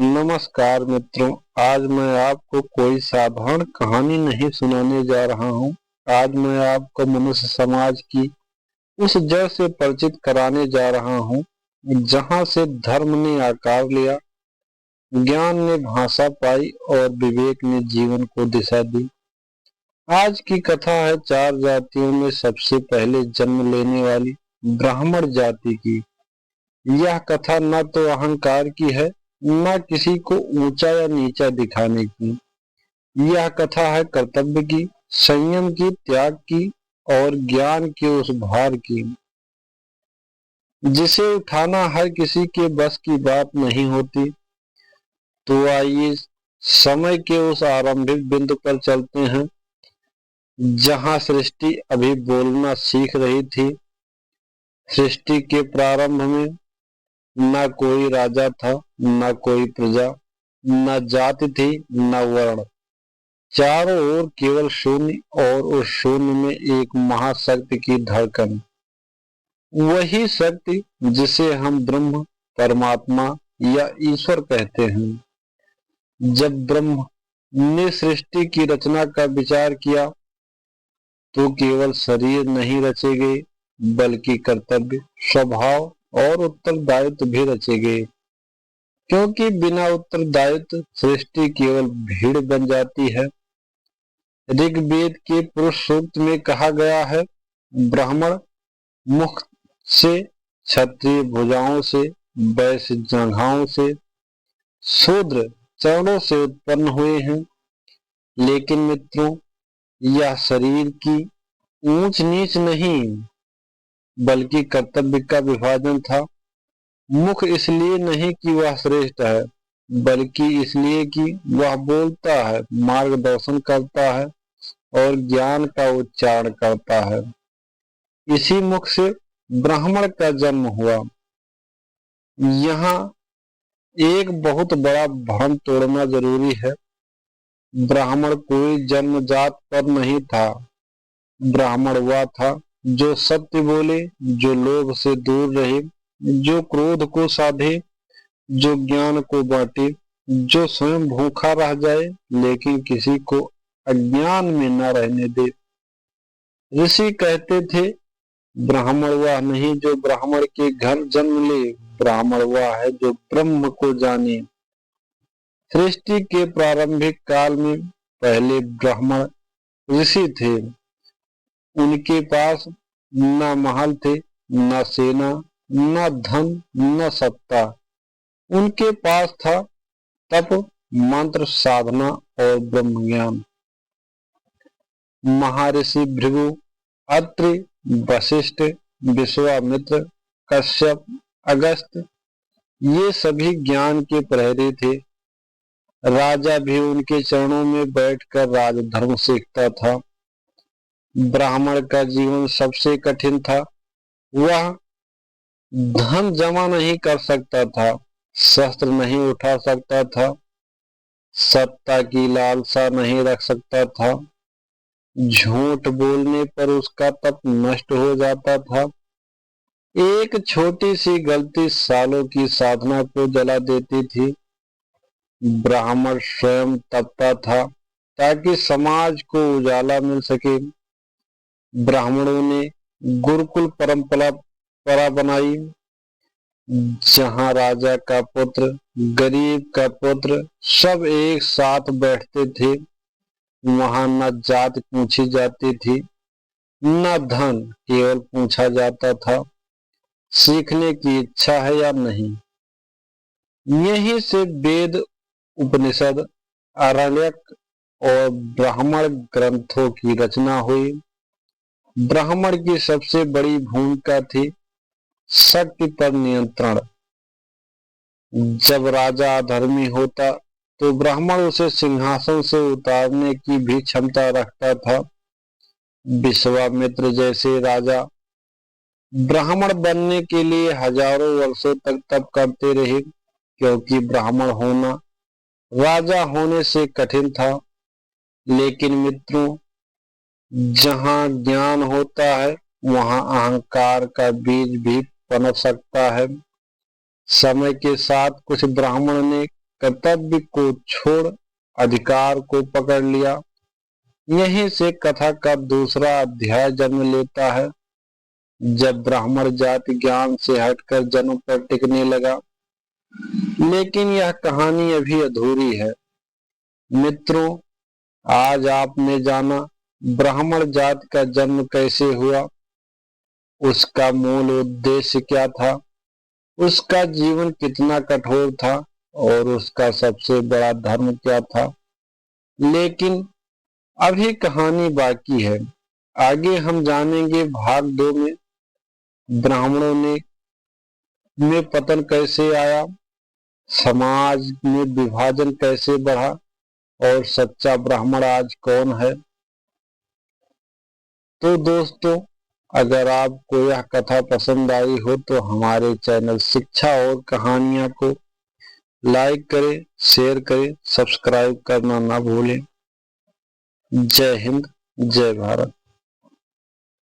नमस्कार मित्रों। आज मैं आपको कोई साधारण कहानी नहीं सुनाने जा रहा हूँ। आज मैं आपको मनुष्य समाज की उस जड़ से परिचित कराने जा रहा हूँ जहाँ से धर्म ने आकार लिया, ज्ञान ने भाषा पाई और विवेक ने जीवन को दिशा दी। आज की कथा है चार जातियों में सबसे पहले जन्म लेने वाली ब्राह्मण जाति की। यह कथा न तो अहंकार की है, न किसी को ऊंचा या नीचा दिखाने की। यह कथा है कर्तव्य की, संयम की, त्याग की और ज्ञान के उस भार की जिसे उठाना हर किसी के बस की बात नहीं होती। तो आइए समय के उस आरंभिक बिंदु पर चलते हैं जहां सृष्टि अभी बोलना सीख रही थी। सृष्टि के प्रारंभ में न कोई राजा था, न कोई प्रजा, न जाति थी, न वर्ण। चारों ओर केवल शून्य और उस शून्य में एक महाशक्ति की धड़कन। वही शक्ति जिसे हम ब्रह्म, परमात्मा या ईश्वर कहते हैं। जब ब्रह्म ने सृष्टि की रचना का विचार किया तो केवल शरीर नहीं रचे गए, बल्कि कर्तव्य, स्वभाव और उत्तरदायित्व भी रचे गए। क्योंकि बिना उत्तरदायित्व सृष्टि केवल भीड़ बन जाती है। ऋग्वेद के पुरुष सूक्त में कहा गया है, ब्राह्मण मुख से, क्षत्रिय भुजाओं से, वैश्य जंघाओं से, शूद्र चरणों से उत्पन्न हुए हैं। लेकिन मित्रों, यह शरीर की ऊंच नीच नहीं, बल्कि कर्तव्य का विभाजन था। मुख इसलिए नहीं कि वह श्रेष्ठ है, बल्कि इसलिए कि वह बोलता है, मार्गदर्शन करता है और ज्ञान का उच्चारण करता है। इसी मुख से ब्राह्मण का जन्म हुआ। यहाँ एक बहुत बड़ा भ्रम तोड़ना जरूरी है। ब्राह्मण कोई जन्मजात पर नहीं था। ब्राह्मण वह था जो सत्य बोले, जो लोभ से दूर रहे, जो क्रोध को साधे, जो ज्ञान को बांटे, जो स्वयं भूखा रह जाए लेकिन किसी को अज्ञान में न रहने दे। ऋषि कहते थे, ब्राह्मण वह नहीं जो ब्राह्मण के घर जन्म ले, ब्राह्मण वह है जो ब्रह्म को जाने। सृष्टि के प्रारंभिक काल में पहले ब्राह्मण ऋषि थे। उनके पास न महल थे, न सेना, न धन, न सत्ता। उनके पास था तप, मंत्र, साधना और ब्रह्म ज्ञान। महर्षि भृगु, अत्रि, वशिष्ठ, विश्वामित्र, कश्यप, अगस्त्य, ये सभी ज्ञान के प्रहरी थे। राजा भी उनके चरणों में बैठकर राजधर्म सीखता था। ब्राह्मण का जीवन सबसे कठिन था। वह धन जमा नहीं कर सकता था, शस्त्र नहीं उठा सकता था, सत्ता की लालसा नहीं रख सकता था, झूठ बोलने पर उसका तप नष्ट हो जाता था। एक छोटी सी गलती सालों की साधना को जला देती थी। ब्राह्मण स्वयं तपता था ताकि समाज को उजाला मिल सके। ब्राह्मणों ने गुरुकुल परंपरा बनाई, जहां राजा का पुत्र, गरीब का पुत्र सब एक साथ बैठते थे। वहां न जात पूछी जाती थी, न धन, केवल पूछा जाता था, सीखने की इच्छा है या नहीं। यहीं से वेद, उपनिषद, आरण्यक और ब्राह्मण ग्रंथों की रचना हुई। ब्राह्मण की सबसे बड़ी भूमिका थी शक्ति पर नियंत्रण। जब राजा अधर्मी होता तो ब्राह्मण उसे सिंहासन से उतारने की भी क्षमता रखता था। विश्वामित्र जैसे राजा ब्राह्मण बनने के लिए हजारों वर्षों तक तप करते रहे, क्योंकि ब्राह्मण होना राजा होने से कठिन था। लेकिन मित्रों, जहां ज्ञान होता है वहां अहंकार का बीज भी पनप सकता है। समय के साथ कुछ ब्राह्मण ने कर्तव्य को छोड़ अधिकार को पकड़ लिया। यहीं से कथा का दूसरा अध्याय जन्म लेता है, जब ब्राह्मण जाति ज्ञान से हटकर जन्म पर टिकने लगा। लेकिन यह कहानी अभी अधूरी है। मित्रों, आज आपने जाना ब्राह्मण जाति का जन्म कैसे हुआ, उसका मूल उद्देश्य क्या था, उसका जीवन कितना कठोर था और उसका सबसे बड़ा धर्म क्या था। लेकिन अभी कहानी बाकी है। आगे हम जानेंगे भाग 2 में ब्राह्मणों में पतन कैसे आया, समाज में विभाजन कैसे बढ़ा और सच्चा ब्राह्मण आज कौन है। तो दोस्तों, अगर आपको यह कथा पसंद आई हो तो हमारे चैनल शिक्षा और कहानियां को लाइक करें, शेयर करें, सब्सक्राइब करना ना भूलें। जय हिंद, जय भारत।